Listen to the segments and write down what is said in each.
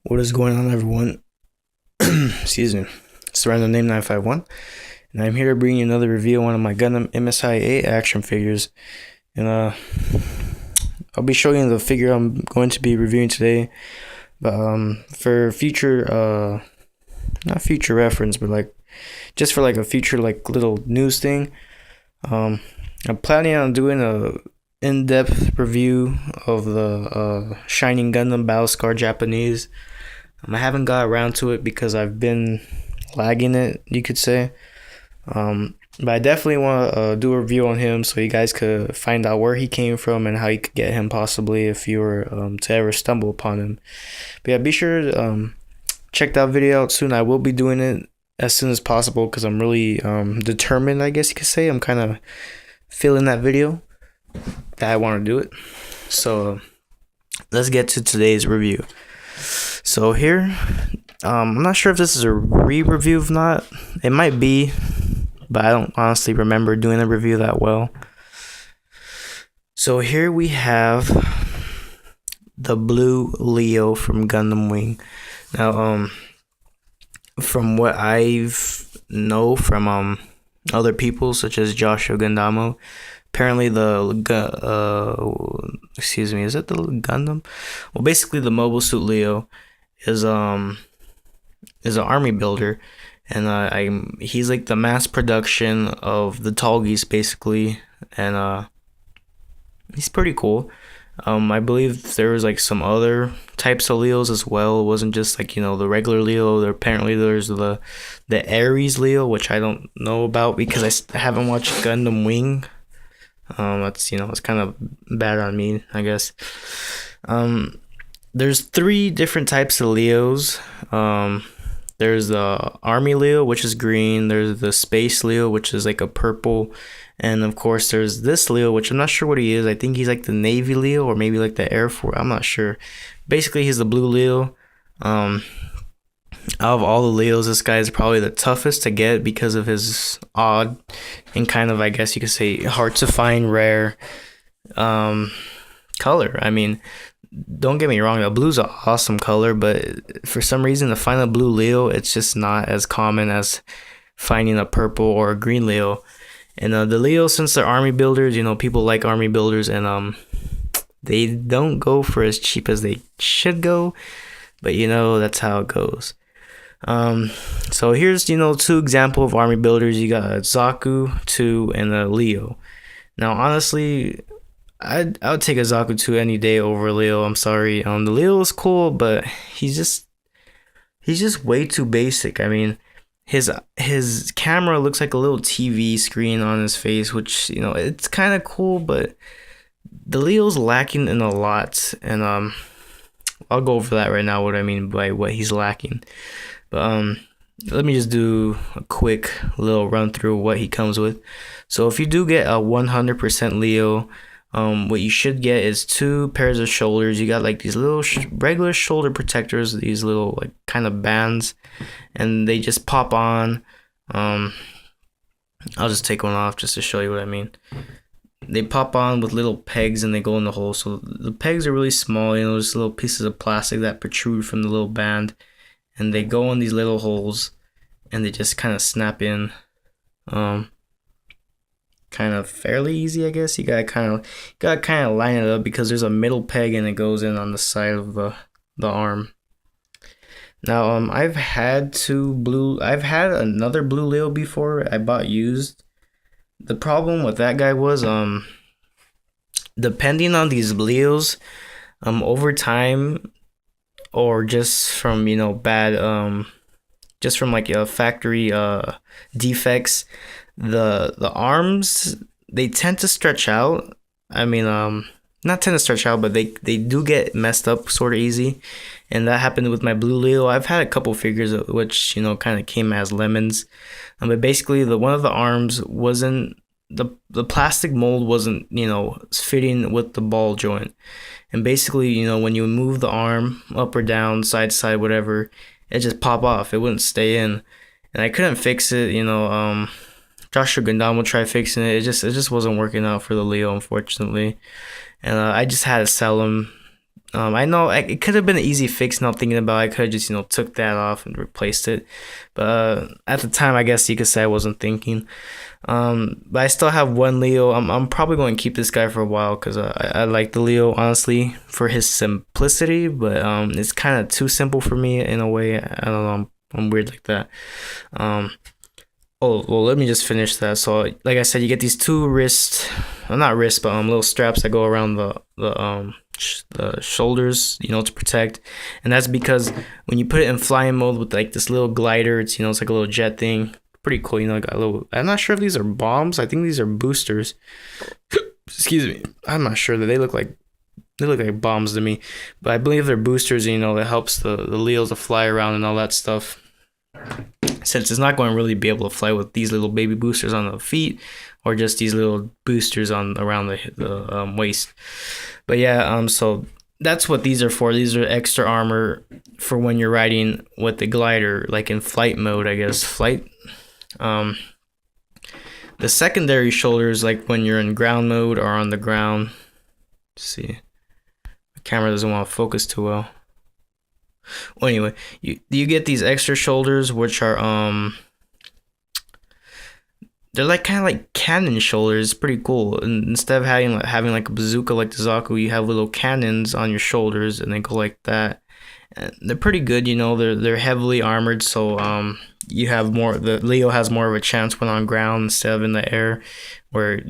What is going on, everyone? Excuse me. It's Random Name 951, and I'm here to bring you another review of one of my Gundam MSIA action figures. And I'll be showing you the figure I'm going to be reviewing today. But for future, not future reference, but like just for like a future like little news thing, I'm planning on doing a in-depth review of the Shining Gundam Battle Scar Japanese. I haven't got around to it because I've been lagging it, you could say. But I definitely want to do a review on him so you guys could find out where he came from and how you could get him possibly if you were to ever stumble upon him. But yeah, be sure to check that video out soon. I will be doing it as soon as possible because I'm really determined, I guess you could say. I'm kind of feeling that video that I want to do it. So let's get to today's review. So here, I'm not sure if this is a re-review or not. It might be, but I don't honestly remember doing a review that well. So here we have the Blue Leo from Gundam Wing. Now, from what I've know from other people such as Joshua Gundamo, apparently is it the Gundam? Well, basically the Mobile Suit Leo is an army builder, and he's like the mass production of the Tallgeese basically, and he's pretty cool. I believe there was like some other types of Leos as well. It wasn't just like the regular Leo. Apparently there's the Ares Leo, which I don't know about because I haven't watched Gundam Wing. That's it's kind of bad on me, I guess. There's 3 different types of Leos. There's the Army Leo, which is green. There's the Space Leo, which is like a purple. And of course, there's this Leo, which I'm not sure what he is. I think he's like the Navy Leo or maybe like the Air Force. I'm not sure. Basically, he's the Blue Leo. Out of all the Leos, this guy is probably the toughest to get because of his odd and kind of, I guess you could say, hard to find rare color. I mean, don't get me wrong, the blue's an awesome color, but for some reason to find a blue Leo, it's just not as common as finding a purple or a green Leo. And the Leos, since they're army builders, people like army builders, and they don't go for as cheap as they should go, but that's how it goes. So here's 2 example of army builders. You got a Zaku 2 and a Leo. Now honestly, I would take a Zaku 2 any day over Leo. I'm sorry. The Leo is cool, but he's just way too basic. I mean, his camera looks like a little TV screen on his face, which it's kind of cool, but the Leo's lacking in a lot, and I'll go over that right now. What I mean by what he's lacking. But let me just do a quick little run through what he comes with. So if you do get a 100% Leo, what you should get is 2 pairs of shoulders. You got like these little regular shoulder protectors, these little like kind of bands, and they just pop on. I'll just take one off just to show you what I mean. They pop on with little pegs and they go in the hole. So the pegs are really small, just little pieces of plastic that protrude from the little band, and they go in these little holes and they just kind of snap in. Kind of fairly easy, I guess. You gotta kind of line it up because there's a middle peg and it goes in on the side of the arm. Now I've had another blue Leo before. I bought used. The problem with that guy was depending on these Leos, over time, or just from bad just from like factory defects, the arms, they tend to stretch out. I mean, not tend to stretch out, but they do get messed up sort of easy, and that happened with my blue Leo. I've had a couple figures which kind of came as lemons, but basically the one of the arms wasn't, the plastic mold wasn't fitting with the ball joint, and basically when you move the arm up or down, side to side, whatever, it just pop off. It wouldn't stay in, and I couldn't fix it. Joshua Gundam will try fixing it. It just wasn't working out for the Leo, unfortunately, and I just had to sell him. I know it could have been an easy fix. Not thinking about it. I could have just took that off and replaced it, but at the time, I guess you could say I wasn't thinking. But I still have one Leo. I'm probably going to keep this guy for a while because I like the Leo honestly for his simplicity, but it's kind of too simple for me in a way. I don't know. I'm weird like that. Um, Oh, well, let me just finish that. So, like I said, you get these two wrist, well, not wrist, but little straps that go around the shoulders, to protect. And that's because when you put it in flying mode with like this little glider, it's it's like a little jet thing. Pretty cool, got a little. I'm not sure if these are bombs. I think these are boosters. Excuse me. I'm not sure that they look like bombs to me, but I believe they're boosters. That helps the Leos to fly around and all that stuff. Since it's not going to really be able to fly with these little baby boosters on the feet or just these little boosters on around the waist. But yeah, so that's what these are for. These are extra armor for when you're riding with the glider, like in flight mode, I guess. Flight. The secondary shoulders, like when you're in ground mode or on the ground. Let's see, the camera doesn't want to focus too well. Well, anyway, you get these extra shoulders, which are they're like kind of like cannon shoulders. Pretty cool. And instead of having like a bazooka like the Zaku, you have little cannons on your shoulders, and they go like that. And they're pretty good. They're heavily armored, so you have more. The Leo has more of a chance when on ground instead of in the air, where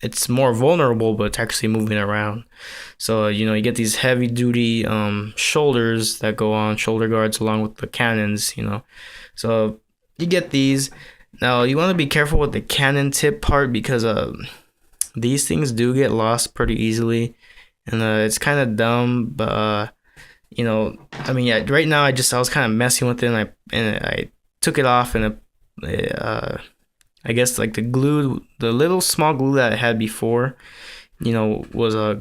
it's more vulnerable, but it's actually moving around. So, you get these heavy duty shoulders that go on, shoulder guards along with the cannons, So you get these. Now, you want to be careful with the cannon tip part because these things do get lost pretty easily. And it's kind of dumb, but, I mean, yeah, right now I was kind of messing with it and I took it off and I guess like the little small glue that I had before, was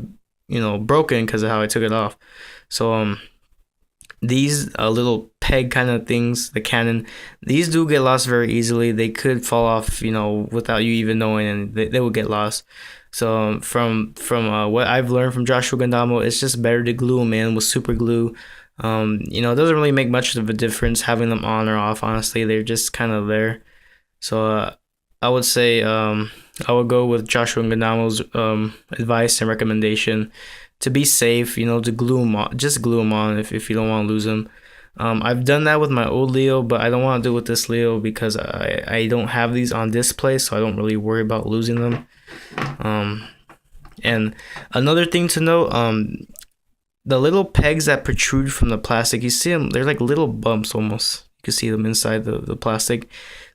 broken because of how I took it off. So these little peg kind of things, the cannon, these do get lost very easily. They could fall off, without you even knowing, and they would get lost. So from what I've learned from Joshua Gundam, it's just better to glue them in with super glue. It doesn't really make much of a difference having them on or off. Honestly, they're just kind of there. So I would say I would go with Joshua Gandamo's advice and recommendation to be safe, to glue them on. Just glue them on if you don't want to lose them. I've done that with my old Leo, but I don't want to do it with this Leo because I don't have these on display, so I don't really worry about losing them. And another thing to note, the little pegs that protrude from the plastic, you see them, they're like little bumps almost. You can see them inside the plastic.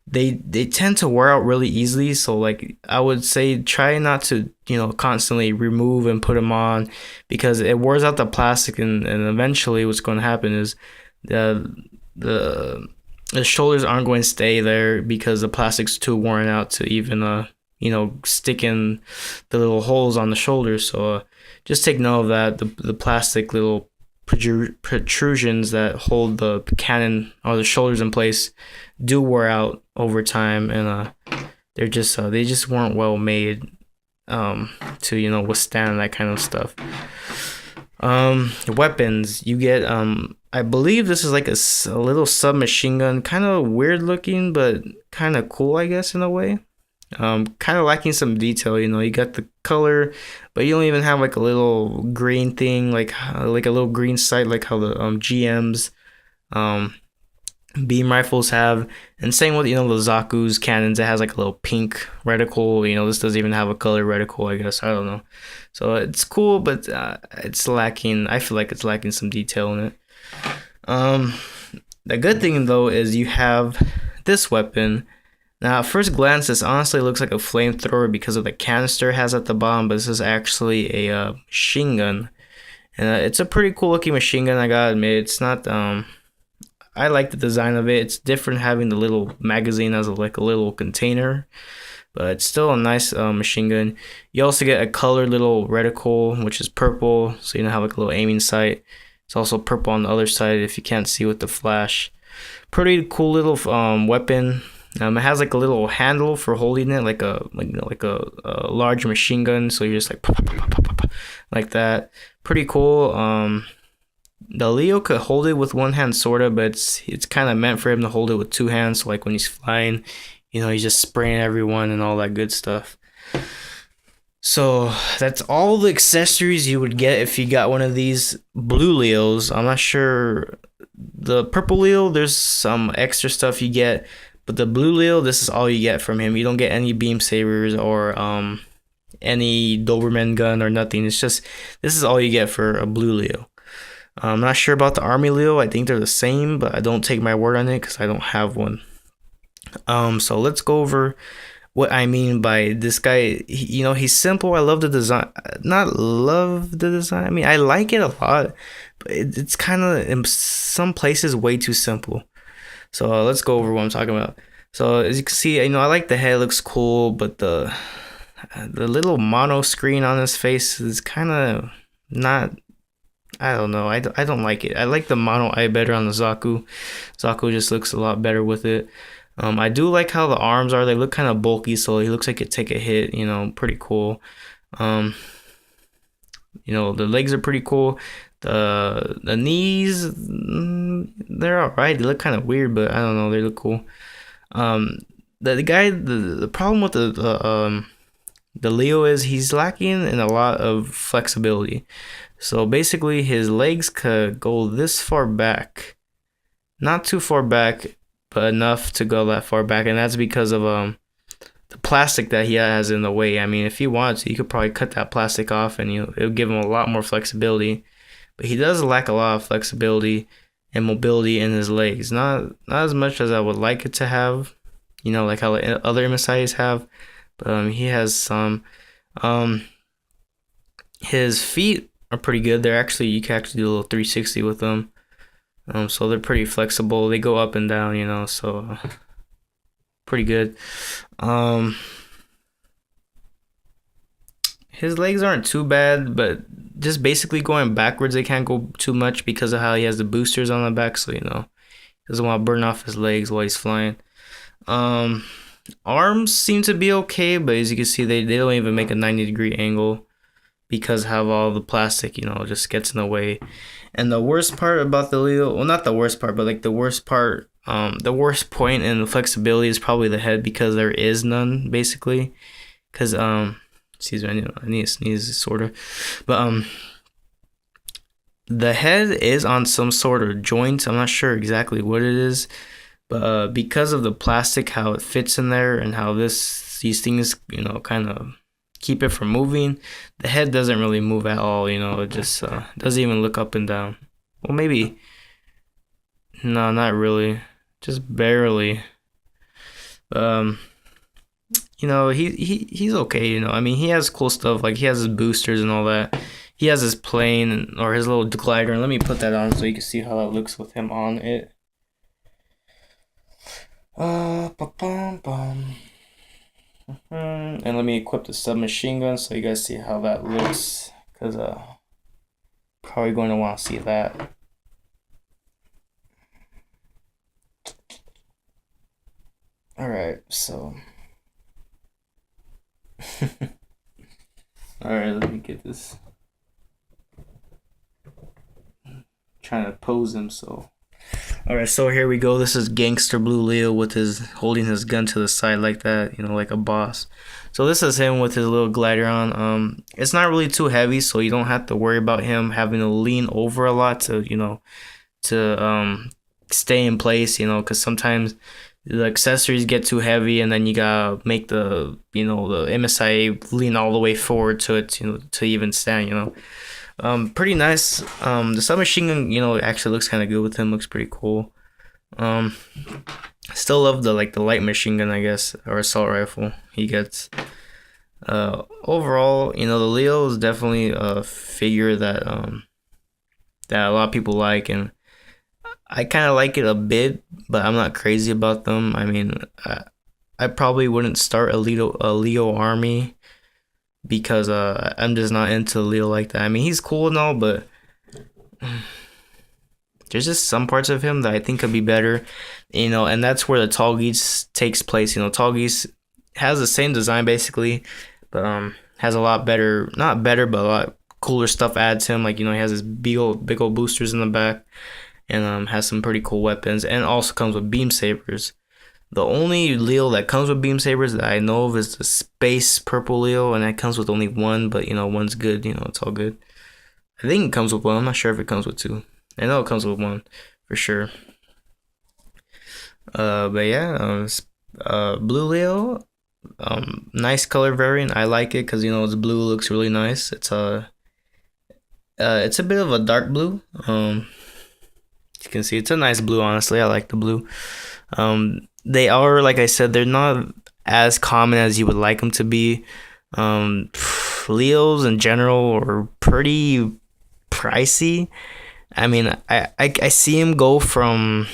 They tend to wear out really easily, so like I would say try not to constantly remove and put them on because it wears out the plastic, and eventually what's going to happen is the shoulders aren't going to stay there because the plastic's too worn out to even stick in the little holes on the shoulders. So just take note of that. The plastic little protrusions that hold the cannon or the shoulders in place do wear out over time, and they just weren't well made to withstand that kind of stuff. Weapons you get, I believe this is like a little submachine gun, kind of weird looking but kind of cool, I guess, in a way. Kind of lacking some detail. You got the color, but you don't even have like a little green thing, like a little green sight, like how the GM's beam rifles have. And same with the Zaku's cannons, it has like a little pink reticle. This doesn't even have a color reticle, I guess. I don't know. So it's cool, but it's lacking. I feel like it's lacking some detail in it. The good thing though is you have this weapon. Now, at first glance, this honestly looks like a flamethrower because of the canister it has at the bottom, but this is actually a machine gun. And it's a pretty cool looking machine gun, I gotta admit. It's not, I like the design of it. It's different having the little magazine as like a little container, but it's still a nice machine gun. You also get a colored little reticle, which is purple, so you have like a little aiming sight. It's also purple on the other side if you can't see with the flash. Pretty cool little weapon. It has like a little handle for holding it, like a large machine gun. So you're just like pop, pop, pop, pop, pop, like that. Pretty cool. The Leo could hold it with one hand, sorta, but it's kind of meant for him to hold it with two hands. So like when he's flying, he's just spraying everyone and all that good stuff. So that's all the accessories you would get if you got one of these blue Leos. I'm not sure the purple Leo. There's some extra stuff you get, but the blue Leo, this is all you get from him. You don't get any beam sabers or any Doberman gun or nothing. It's just this is all you get for a blue Leo. I'm not sure about the Army Leo. I think they're the same, but I don't take my word on it because I don't have one. So let's go over what I mean by this guy. He's simple. I love the design. Not love the design. I mean, I like it a lot, but it's kind of in some places way too simple. So let's go over what I'm talking about. So as you can see, I like the head. It looks cool, but the little mono screen on his face is kind of not. I don't know. I don't like it. I like the mono eye better on the Zaku. Zaku just looks a lot better with it. I do like how the arms are. They look kind of bulky, so he looks like it take a hit. Pretty cool. The legs are pretty cool. The knees, they're alright. They look kind of weird, but I don't know. They look cool. The problem with the Leo is he's lacking in a lot of flexibility. So basically, his legs could go this far back, not too far back, but enough to go that far back, and that's because of the plastic that he has in the way. I mean, if he wants, he could probably cut that plastic off, and it'll give him a lot more flexibility. But he does lack a lot of flexibility and mobility in his legs. Not as much as I would like it to have, like how other MSIAs have. But he has some. His feet are pretty good. You can actually do a little 360 with them. So they're pretty flexible. They go up and down, so pretty good. His legs aren't too bad, but just basically going backwards, they can't go too much because of how he has the boosters on the back, so doesn't want to burn off his legs while he's flying. Arms seem to be okay, but as you can see, they don't even make a 90-degree angle because how all the plastic, just gets in the way. And the worst part about the Leo, well, not the worst part, but like the worst part, the worst point in the flexibility is probably the head, because there is none, basically. Because, excuse me, I need to sneeze, sort of. But, the head is on some sort of joint. I'm not sure exactly what it is. But, because of the plastic, how it fits in there, and how these things, kind of keep it from moving, the head doesn't really move at all. It just doesn't even look up and down. Well, maybe no, not really, just barely. He's okay. I mean, he has cool stuff, like he has his boosters and all that. He has his plane or his little glider, and let me put that on so you can see how that looks with him on it. And let me equip the submachine gun so you guys see how that looks, because probably going to want to see that. Alright, so alright, let me get this. I'm trying to pose him, so alright, so here we go. This is Gangster Blue Leo with holding his gun to the side like that, like a boss. So this is him with his little glider on. It's not really too heavy, so you don't have to worry about him having to lean over a lot to stay in place, because sometimes the accessories get too heavy, and then you gotta make the MSIA lean all the way forward to it, to even stand, pretty nice. The submachine gun, actually looks kind of good with him. Looks pretty cool. Still love the light machine gun, I guess, or assault rifle he gets. Overall, the Leo is definitely a figure that that a lot of people like, and I kind of like it a bit, but I'm not crazy about them. I mean, I probably wouldn't start a Leo army, because I'm just not into Leo like that. I mean, he's cool and all, but there's just some parts of him that I think could be better, and that's where the Tall Geese takes place. Tall Geese has the same design basically, but has a lot better, not better, but a lot cooler stuff added to him. Like, he has his big old boosters in the back, and has some pretty cool weapons, and also comes with beam sabers. The only Leo that comes with beam sabers that I know of is the space purple Leo, and that comes with only one, but one's good, it's all good. I think it comes with one. I'm not sure if it comes with two. I know it comes with one for sure. But yeah, blue Leo, nice color variant. I like it because it's blue, looks really nice. It's a bit of a dark blue. You can see it's a nice blue. Honestly, I like the blue. They are, like I said, they're not as common as you would like them to be. Leos in general are pretty pricey. I mean, I see them go from,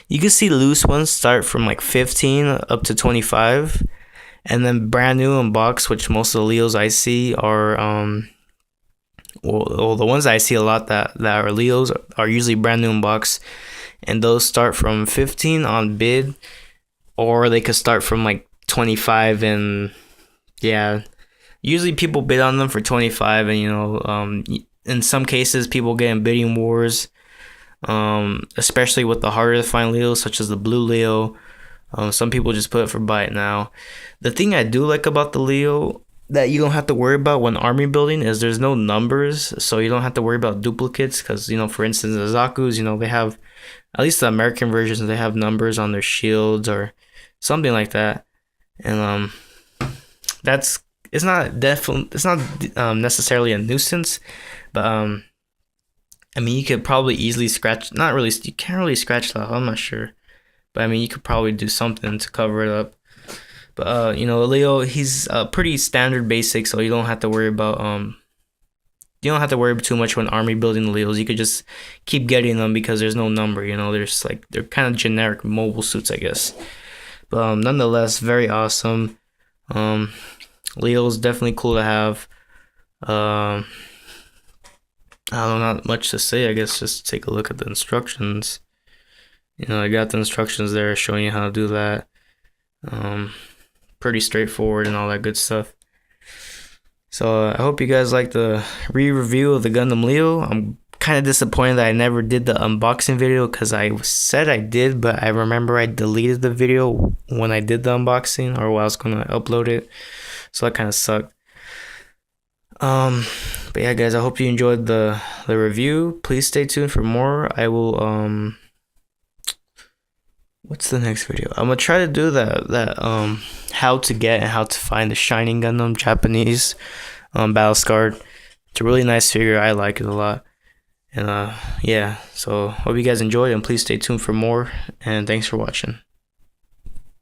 you can see loose ones start from like 15 up to 25, and then brand new in box, which most of the Leos I see are well, the ones I see a lot that are Leos are usually brand new in box, and those start from 15 on bid, or they could start from like 25, and yeah, usually people bid on them for 25, and in some cases people get in bidding wars, especially with the harder to find Leos such as the blue Leo. Some people just put it for buy it now. The thing I do like about the Leo that you don't have to worry about when army building is there's no numbers, so you don't have to worry about duplicates, because for instance the Zaku's, they have, at least the American versions, they have numbers on their shields or something like that, and it's not necessarily a nuisance, but I mean, you could probably easily scratch, not really, you can't really scratch that, I'm not sure, but I mean, you could probably do something to cover it up. But Leo, he's pretty standard basic, so you don't have to worry about too much when army building the Leos. You could just keep getting them because there's no number, there's like, they're kind of generic mobile suits, I guess. But nonetheless, very awesome. Leo's definitely cool to have. I don't know, not much to say. I guess just take a look at the instructions. I got the instructions there showing you how to do that. Pretty straightforward and all that good stuff. So I hope you guys like the re-review of the Gundam Leo. I'm kind of disappointed that I never did the unboxing video, because I said I did, but I remember I deleted the video when I did the unboxing, or when I was gonna upload it, so that kind of sucked. But yeah, guys, I hope you enjoyed the review. Please stay tuned for more. I will what's the next video? I'm gonna try to do that how to get and how to find the Shining Gundam Japanese battle scarred. It's a really nice figure. I like it a lot. And yeah, so hope you guys enjoyed, and please stay tuned for more, and thanks for watching.